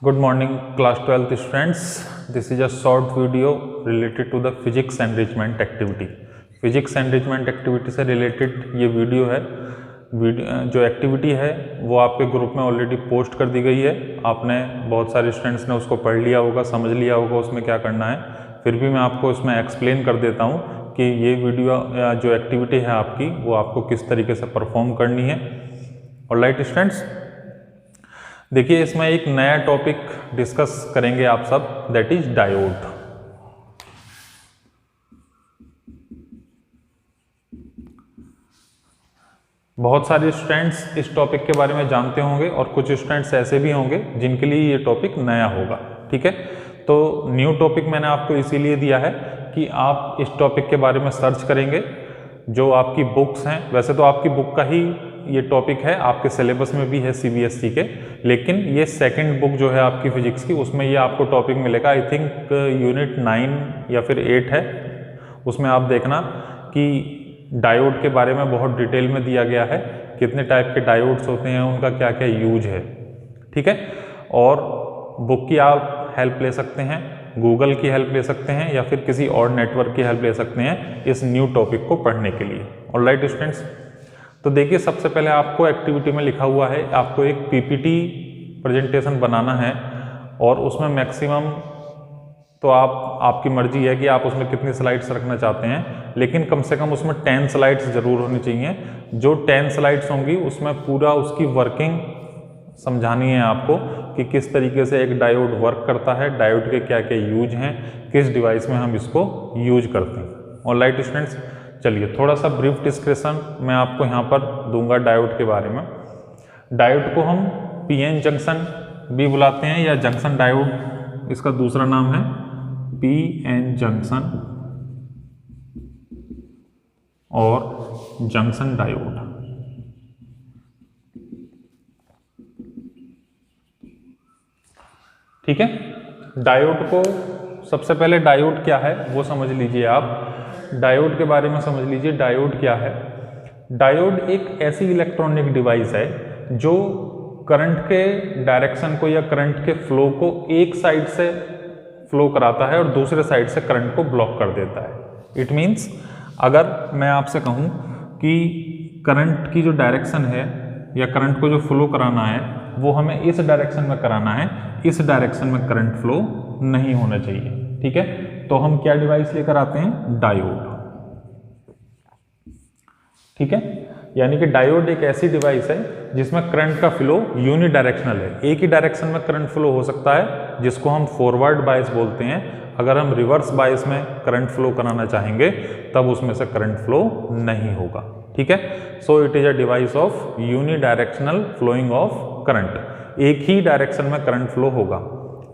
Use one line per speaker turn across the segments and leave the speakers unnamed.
Good morning, class 12th students. This is a short video related to the physics enrichment activity. Physics enrichment activity से related ये video है। जो activity है वो आपके group में ऑलरेडी पोस्ट कर दी गई है। आपने बहुत सारे स्टूडेंट्स ने उसको पढ़ लिया होगा, समझ लिया होगा उसमें क्या करना है। फिर भी मैं आपको इसमें एक्सप्लेन कर देता हूँ कि ये वीडियो जो एक्टिविटी है आपकी वो आपको किस तरीके से परफॉर्म करनी है। ऑलराइट स्टूडेंट्स, देखिए इसमें एक नया टॉपिक डिस्कस करेंगे आप सब, दैट इज डायोड। बहुत सारे स्टूडेंट्स इस टॉपिक के बारे में जानते होंगे और कुछ स्टूडेंट्स ऐसे भी होंगे जिनके लिए ये टॉपिक नया होगा। ठीक है, तो न्यू टॉपिक मैंने आपको इसीलिए दिया है कि आप इस टॉपिक के बारे में सर्च करेंगे। जो आपकी बुक्स हैं, वैसे तो आपकी बुक का ही ये टॉपिक है, आपके सिलेबस में भी है सीबीएसई के, लेकिन ये सेकंड बुक जो है आपकी फिजिक्स की, उसमें ये आपको टॉपिक मिलेगा। आई थिंक यूनिट 9 या फिर 8 है। उसमें आप देखना कि डायोड के बारे में बहुत डिटेल में दिया गया है, कितने टाइप के डायोड्स होते हैं, उनका क्या क्या यूज है। ठीक है, और बुक की आप हेल्प ले सकते हैं, गूगल की हेल्प ले सकते हैं, या फिर किसी और नेटवर्क की हेल्प ले सकते हैं इस न्यू टॉपिक को पढ़ने के लिए। ऑलराइट स्टूडेंट्स, तो देखिए सबसे पहले आपको एक्टिविटी में लिखा हुआ है, आपको एक पीपीटी प्रेजेंटेशन बनाना है और उसमें मैक्सिमम तो आपकी मर्जी है कि आप उसमें कितनी स्लाइड्स रखना चाहते हैं, लेकिन कम से कम उसमें 10 स्लाइड्स जरूर होनी चाहिए। जो 10 स्लाइड्स होंगी उसमें पूरा उसकी वर्किंग समझानी है आपको कि किस तरीके से एक डायोड वर्क करता है, डायोड के क्या क्या यूज हैं, किस डिवाइस में हम इसको यूज करते हैं। ऑलराइट स्टूडेंट्स, चलिए थोड़ा सा ब्रीफ डिस्कशन मैं आपको यहाँ पर दूंगा डायोड के बारे में। डायोड को हम पीएन जंक्शन भी बुलाते हैं, या जंक्शन डायोड इसका दूसरा नाम है, पीएन जंक्शन और जंक्शन डायोड। ठीक है, डायोड को सबसे पहले डायोड क्या है वो समझ लीजिए आप। डायोड के बारे में समझ लीजिए, डायोड क्या है। डायोड एक ऐसी इलेक्ट्रॉनिक डिवाइस है जो करंट के डायरेक्शन को या करंट के फ्लो को एक साइड से फ्लो कराता है और दूसरे साइड से करंट को ब्लॉक कर देता है। इट मीन्स अगर मैं आपसे कहूँ कि करंट की जो डायरेक्शन है या करंट को जो फ्लो कराना है वो हमें इस डायरेक्शन में कराना है, इस डायरेक्शन में करंट फ्लो नहीं होना चाहिए। ठीक है, तो हम क्या डिवाइस लेकर आते हैं, डायोड। ठीक है, यानी कि डायोड एक ऐसी डिवाइस है जिसमें करंट का फ्लो यूनिडायरेक्शनल है, एक ही डायरेक्शन में करंट फ्लो हो सकता है, जिसको हम फॉरवर्ड बायस बोलते हैं। अगर हम रिवर्स बायस में करंट फ्लो कराना चाहेंगे तब उसमें से करंट फ्लो नहीं होगा। ठीक है, so it is a device of unidirectional flowing of current, एक ही डायरेक्शन में करंट फ्लो होगा।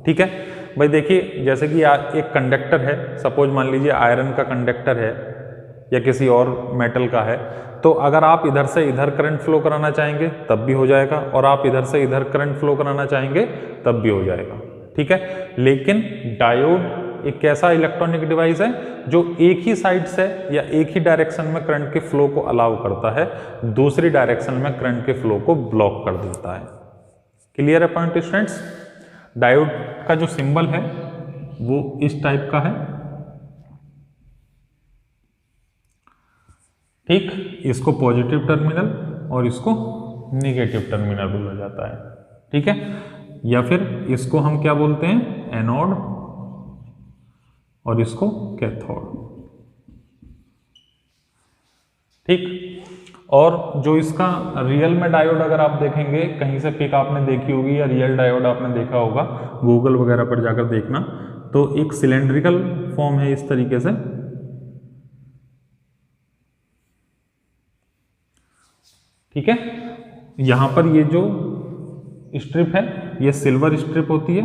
ठीक है भाई, देखिए जैसे कि एक कंडक्टर है, सपोज मान लीजिए आयरन का कंडक्टर है या किसी और मेटल का है, तो अगर आप इधर से इधर करंट फ्लो कराना चाहेंगे तब भी हो जाएगा, और आप इधर से इधर करंट फ्लो कराना चाहेंगे तब भी हो जाएगा। ठीक है, लेकिन डायोड एक ऐसा इलेक्ट्रॉनिक डिवाइस है जो एक ही साइड से या एक ही डायरेक्शन में करंट के फ्लो को अलाउ करता है, दूसरी डायरेक्शन में करंट के फ्लो को ब्लॉक कर देता है। क्लियर है पॉइंट स्टूडेंट्स? डायोड का जो सिंबल है वो इस टाइप का है। ठीक, इसको पॉजिटिव टर्मिनल और इसको निगेटिव टर्मिनल बोला जाता है। ठीक है, या फिर इसको हम क्या बोलते हैं, एनोड, और इसको कैथोड। ठीक, और जो इसका रियल में डायोड अगर आप देखेंगे, कहीं से पिक आपने देखी होगी या रियल डायोड आपने देखा होगा, गूगल वगैरह पर जाकर देखना, तो एक सिलेंड्रिकल फॉर्म है इस तरीके से। ठीक है, यहां पर ये जो स्ट्रिप है ये सिल्वर स्ट्रिप होती है,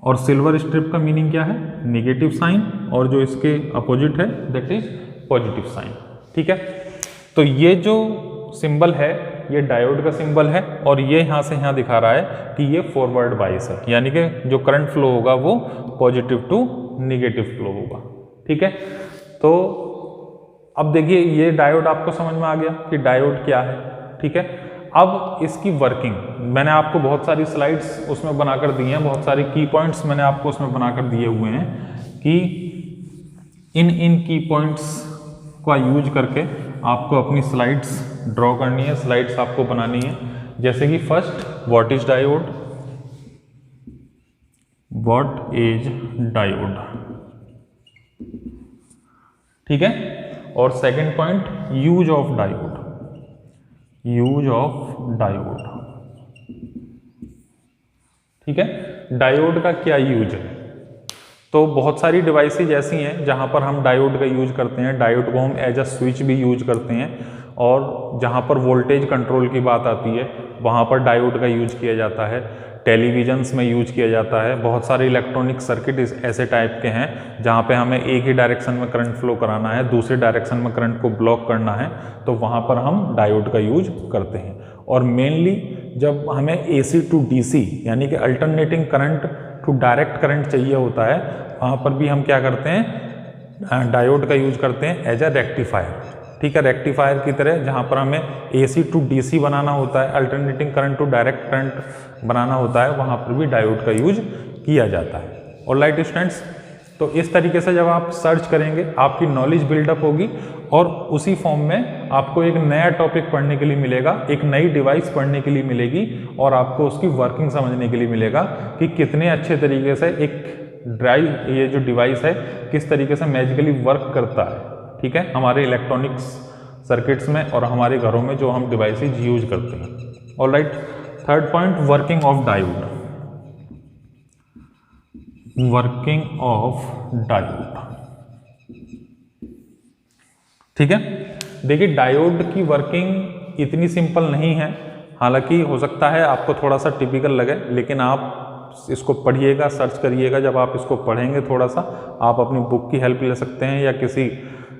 और सिल्वर स्ट्रिप का मीनिंग क्या है, नेगेटिव साइन, और जो इसके अपोजिट है दैट इज पॉजिटिव साइन। ठीक है, तो ये जो सिंबल है ये डायोड का सिंबल है, और ये यहां से यहां दिखा रहा है कि ये फॉरवर्ड बायस है, यानी कि जो करंट फ्लो होगा वो पॉजिटिव टू नेगेटिव फ्लो होगा। ठीक है, तो अब देखिए ये डायोड आपको समझ में आ गया कि डायोड क्या है। ठीक है, अब इसकी वर्किंग मैंने आपको बहुत सारी स्लाइड्स उसमें बनाकर दी हैं, बहुत सारे की पॉइंट्स मैंने आपको उसमें बनाकर दिए हुए हैं कि इन की पॉइंट्स का यूज करके आपको अपनी स्लाइड्स ड्रॉ करनी है, स्लाइड्स आपको बनानी है। जैसे कि first, what is diode, what is diode, ठीक है। और second point, use of diode, use of diode, ठीक है। डायोड का क्या यूज है? तो बहुत सारी डिवाइसेज ऐसी हैं जहां पर हम डायोड का यूज करते हैं। डायोड को हम एज अ स्विच भी यूज करते हैं, और जहां पर वोल्टेज कंट्रोल की बात आती है वहां पर डायोड का यूज किया जाता है। टेलीविजन्स में यूज किया जाता है। बहुत सारे इलेक्ट्रॉनिक सर्किट ऐसे टाइप के हैं जहां पे हमें एक ही डायरेक्शन में करंट फ्लो कराना है, दूसरे डायरेक्शन में करंट को ब्लॉक करना है, तो वहां पर हम डायोड का यूज करते हैं। और मेनली जब हमें AC टू DC यानी कि alternating current to direct current चाहिए होता है, वहाँ पर भी हम क्या करते हैं, डायोड का यूज करते हैं एज अ रेक्टिफायर, ठीक है। रेक्टिफायर की तरह जहाँ पर हमें AC टू DC बनाना होता है, alternating current to direct current बनाना होता है, वहाँ पर भी डायोड का यूज किया जाता है। ऑलराइट स्टूडेंट्स, तो इस तरीके से जब आप सर्च करेंगे आपकी नॉलेज बिल्डअप होगी, और उसी फॉर्म में आपको एक नया टॉपिक पढ़ने के लिए मिलेगा, एक नई डिवाइस पढ़ने के लिए मिलेगी, और आपको उसकी वर्किंग समझने के लिए मिलेगा कि कितने अच्छे तरीके से एक ये जो डिवाइस है किस तरीके से मैजिकली वर्क करता है, ठीक है, हमारे इलेक्ट्रॉनिक्स सर्किट्स में और हमारे घरों में जो हम डिवाइसेज यूज करते हैं। Alright, third point, working of diode, working of diode, ठीक है। देखिए, डायोड की वर्किंग इतनी सिंपल नहीं है, हालांकि हो सकता है आपको थोड़ा सा टिपिकल लगे, लेकिन आप इसको पढ़िएगा, सर्च करिएगा। जब आप इसको पढ़ेंगे थोड़ा सा, आप अपनी बुक की हेल्प ले सकते हैं या किसी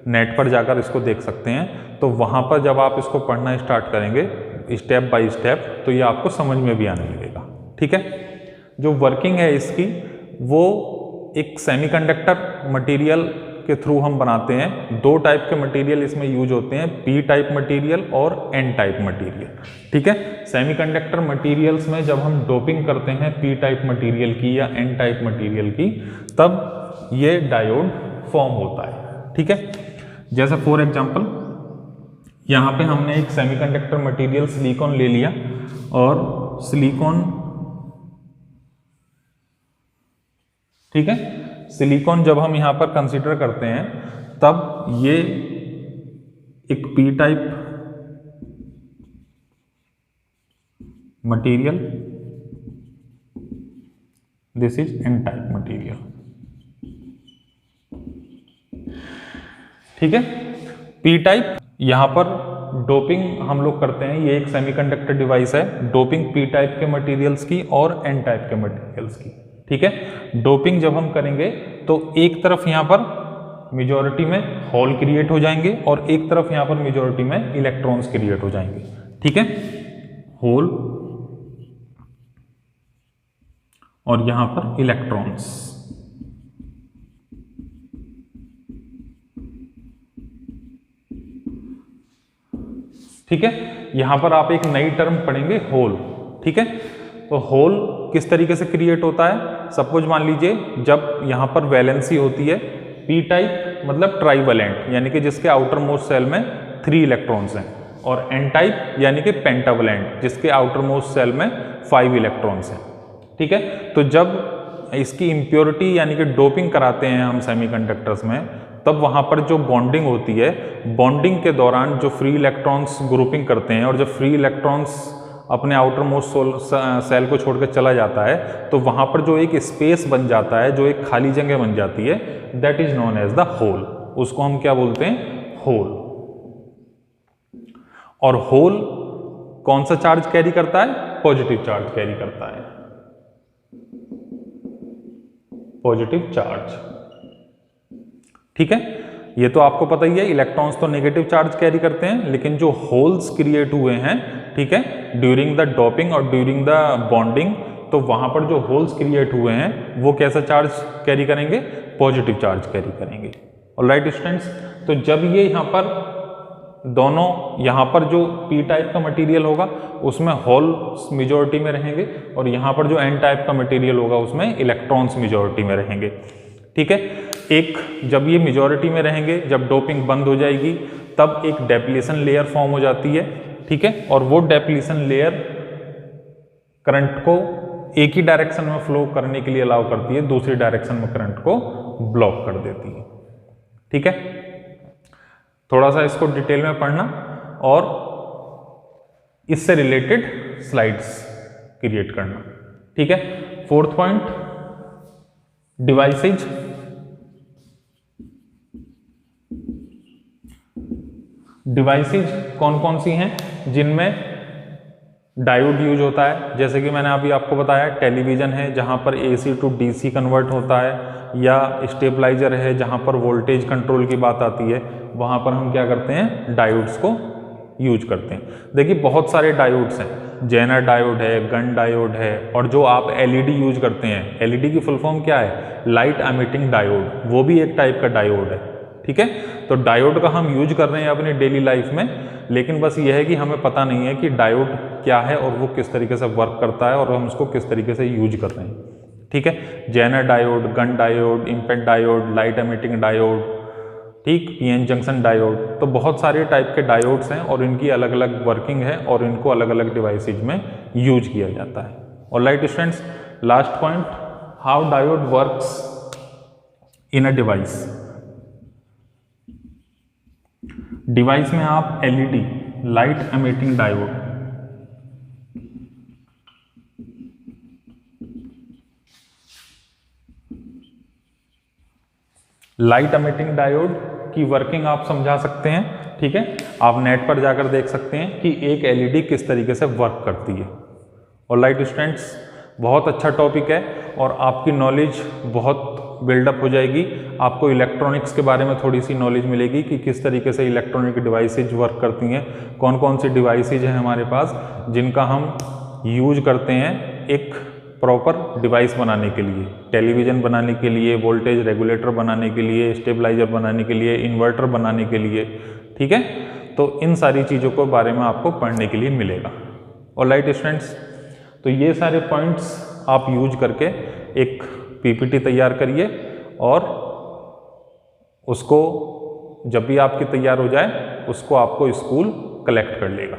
नेट पर जाकर इसको देख सकते हैं। तो वहाँ पर जब आप इसको पढ़ना स्टार्ट करेंगे स्टेप बाय स्टेप, तो ये आपको समझ में भी आने लगेगा, ठीक है। जो वर्किंग है इसकी, वो एक सेमीकंडक्टर मटेरियल के थ्रू हम बनाते हैं। दो टाइप के मटेरियल इसमें यूज होते हैं, P टाइप मटेरियल और N टाइप मटेरियल, ठीक है। सेमीकंडक्टर मटेरियल्स में जब हम डोपिंग करते हैं P टाइप मटेरियल की या N टाइप मटेरियल की, तब ये डायोड फॉर्म होता है, ठीक है। जैसे फॉर एग्जांपल यहाँ पे हमने एक सेमीकंडक्टर मटेरियल सिलिकॉन ले लिया, और सिलिकॉन, ठीक है, सिलिकॉन जब हम यहाँ पर कंसीडर करते हैं तब ये एक P type material, this is N type material, ठीक है। P टाइप, यहाँ पर डोपिंग हम लोग करते हैं, ये एक सेमीकंडक्टर डिवाइस है, डोपिंग P टाइप के मटेरियल्स की और N टाइप के मटेरियल्स की, ठीक है। डोपिंग जब हम करेंगे तो एक तरफ यहाँ पर मेजॉरिटी में होल क्रिएट हो जाएंगे और एक तरफ यहाँ पर मेजॉरिटी में इलेक्ट्रॉन्स क्रिएट हो जाएंगे, ठीक है, होल और यहाँ पर इलेक्ट्रॉन्स, ठीक है। यहां पर आप एक नई टर्म पढ़ेंगे, होल, ठीक है। तो होल किस तरीके से क्रिएट होता है? सपोज मान लीजिए जब यहां पर वैलेंसी होती है, P टाइप मतलब ट्राइवैलेंट यानी कि जिसके आउटर मोस्ट सेल में 3 इलेक्ट्रॉन्स हैं, और N टाइप यानी कि पेंटावैलेंट जिसके आउटर मोस्ट सेल में 5 इलेक्ट्रॉन्स हैं, ठीक है। तो जब इसकी इम्प्योरिटी यानी कि डोपिंग कराते हैं हम सेमीकंडक्टर्स में, तब वहां पर जो बॉन्डिंग होती है, बॉन्डिंग के दौरान जो फ्री इलेक्ट्रॉन्स ग्रुपिंग करते हैं और जब फ्री इलेक्ट्रॉन्स अपने आउटर मोस्ट सेल को छोड़कर चला जाता है, तो वहां पर जो एक स्पेस बन जाता है, जो एक खाली जगह बन जाती है, that is known as the hole. उसको हम क्या बोलते हैं? होल। और होल कौन सा चार्ज कैरी करता है? पॉजिटिव चार्ज कैरी करता है, पॉजिटिव चार्ज, ठीक है। ये तो आपको पता ही है, इलेक्ट्रॉन्स तो नेगेटिव चार्ज कैरी करते हैं, लेकिन जो होल्स क्रिएट हुए हैं, ठीक है, ड्यूरिंग द डोपिंग और ड्यूरिंग द बॉन्डिंग, तो वहां पर जो होल्स क्रिएट हुए हैं वो कैसा चार्ज कैरी करेंगे? पॉजिटिव चार्ज कैरी करेंगे। ऑलराइट स्टूडेंट्स, तो जब ये यहाँ पर दोनों यहाँ पर जो पी टाइप का मटेरियल होगा उसमें होल्स मेजॉरिटी में रहेंगे और यहाँ पर जो एन टाइप का मटेरियल होगा उसमें इलेक्ट्रॉन्स मेजॉरिटी में रहेंगे। ठीक है, एक जब ये मेजॉरिटी में रहेंगे, जब डोपिंग बंद हो जाएगी तब एक डेप्लीशन लेयर फॉर्म हो जाती है। ठीक है, और वो डेप्लीशन लेयर करंट को एक ही डायरेक्शन में फ्लो करने के लिए अलाउ करती है, दूसरी डायरेक्शन में करंट को ब्लॉक कर देती है। ठीक है, थोड़ा सा इसको डिटेल में पढ़ना और इससे रिलेटेड स्लाइड्स क्रिएट करना। ठीक है, फोर्थ पॉइंट, डिवाइसेज। डिवाइसेज कौन कौन सी हैं जिनमें डायोड यूज होता है? जैसे कि मैंने अभी आपको बताया, टेलीविजन है जहां पर AC टू DC कन्वर्ट होता है, या स्टेबलाइजर है जहां पर वोल्टेज कंट्रोल की बात आती है, वहां पर हम क्या करते हैं, डायोड्स को यूज करते हैं। देखिए बहुत सारे डायोड्स हैं, जेनर डायोड है, गन डायोड है, और जो आप LED यूज करते हैं, LED की फुल फॉर्म क्या है, लाइट एमिटिंग डायोड, वो भी एक टाइप का डायोड है। ठीक है, तो डायोड का हम यूज कर रहे हैं अपनी डेली लाइफ में, लेकिन बस ये है कि हमें पता नहीं है कि डायोड क्या है और वो किस तरीके से वर्क करता है और हम उसको किस तरीके से यूज कर रहे हैं। ठीक है, Zener diode, Gunn diode, impact diode, light emitting diode, ठीक, PN जंक्शन डायोड, तो बहुत सारे टाइप के डायोड्स हैं और इनकी अलग अलग वर्किंग है और इनको अलग अलग डिवाइसेज में यूज किया जाता है। और light students, last point, how diode works in a device. Device में आप LED, light emitting diode, light emitting diode की वर्किंग आप समझा सकते हैं। ठीक है, आप नेट पर जाकर देख सकते हैं कि एक LED किस तरीके से वर्क करती है। और लाइट स्टूडेंट्स, बहुत अच्छा टॉपिक है और आपकी नॉलेज बहुत बिल्डअप हो जाएगी। आपको इलेक्ट्रॉनिक्स के बारे में थोड़ी सी नॉलेज मिलेगी कि किस तरीके से इलेक्ट्रॉनिक डिवाइसेज वर्क करती हैं, कौन कौन सी डिवाइसेज हैं हमारे पास जिनका हम यूज करते हैं एक प्रॉपर डिवाइस बनाने के लिए, टेलीविज़न बनाने के लिए, वोल्टेज रेगुलेटर बनाने के लिए, स्टेबलाइजर बनाने के लिए, इन्वर्टर बनाने के लिए। ठीक है, तो इन सारी चीज़ों के बारे में आपको पढ़ने के लिए मिलेगा। और लाइट स्टूडेंट्स, तो ये सारे पॉइंट्स आप यूज करके एक PPT तैयार करिए और उसको जब भी आपकी तैयार हो जाए उसको आपको स्कूल कलेक्ट कर लेगा।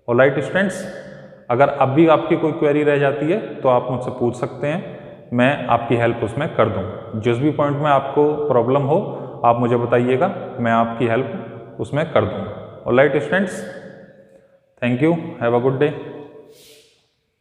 और लाइट स्टूडेंट्स, अगर अब भी आपकी कोई क्वेरी रह जाती है तो आप मुझसे पूछ सकते हैं, मैं आपकी हेल्प उसमें कर दूंगा। जिस भी पॉइंट में आपको प्रॉब्लम हो आप मुझे बताइएगा, मैं आपकी हेल्प उसमें कर दूंगा। और light students, thank you, have a good day.